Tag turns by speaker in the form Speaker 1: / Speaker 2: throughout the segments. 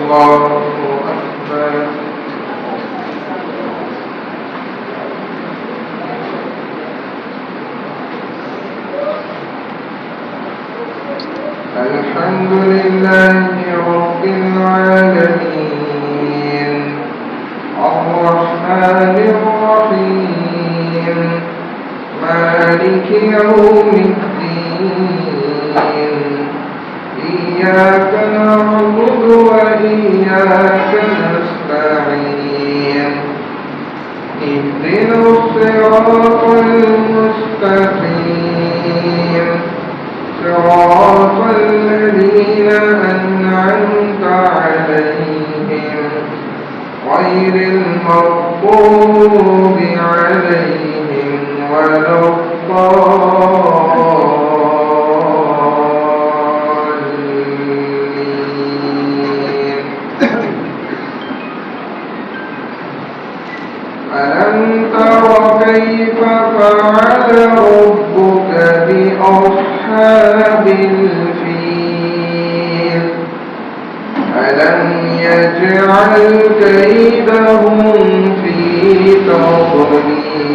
Speaker 1: الحمد لله رب العالمين الرحمن الرحيم مالك يوم الدين إياك نعبد وإياك نستعين اهدنا الصراط المستقيم صراط الذين أنعمت عليهم غير المغضوب عليهم ولا الضالين. ألم تر كيف فعل ربك بأصحاب الفيل ألم يجعل كيدهم في تضليل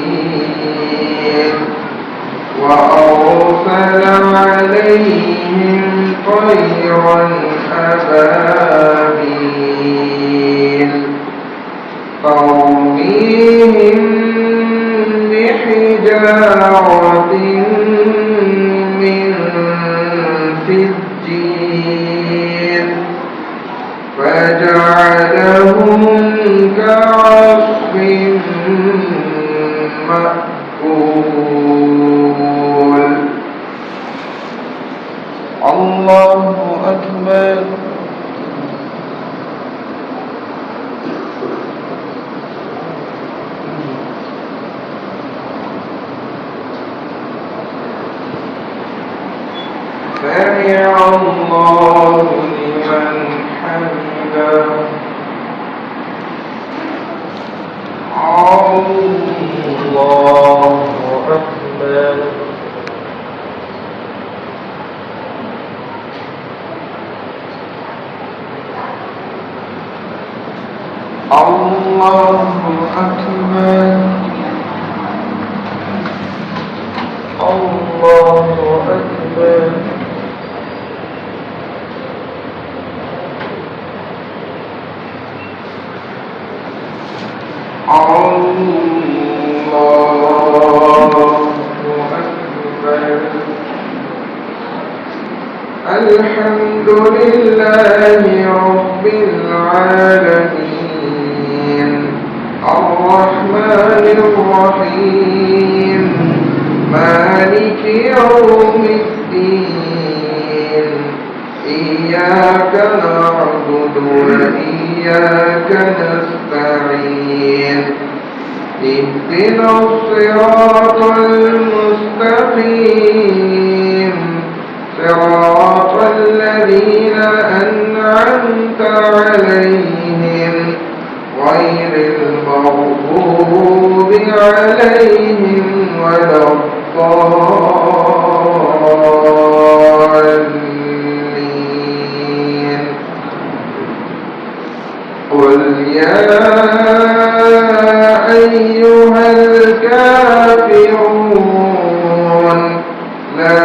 Speaker 1: وأرسل عليهم طيرا أبابيل ترميهم بحجارة من سجيل فجعلهم كعصف مأكول. الله أكبر. سمع الله لمن حمده. الله أكبر. الله أكبر. الله أكبر. الحمد لله رب العالمين الرحمن الرحيم مالك يوم الدين إياك نعبد وإياك نستعين اهدنا الصراط المستقيم صراط الذين أنعمت عليهم غير المغضوب عليهم ولا الضالين. قل يا أيها الكافرون لا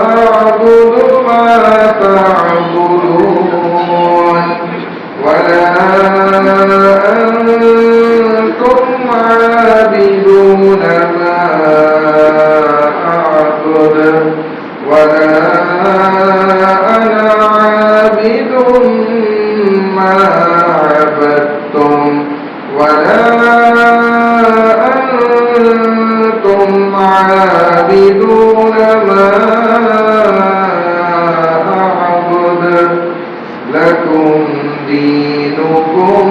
Speaker 1: أعبد ما تعبدون ولا أنتم عابدون ما أعبد ولا أنا عابد ما عبدتم ولا أنتم عابدون ما أعبد لكم دينكم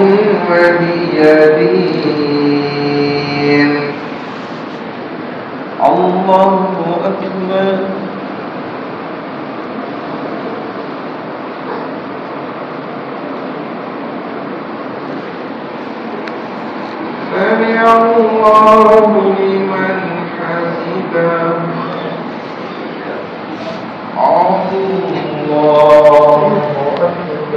Speaker 1: ولي دين. الله أكبر. سمع الله لمن حمده. الله أكبر.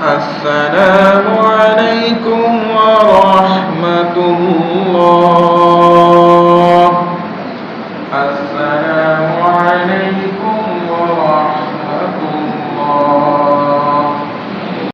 Speaker 1: السلام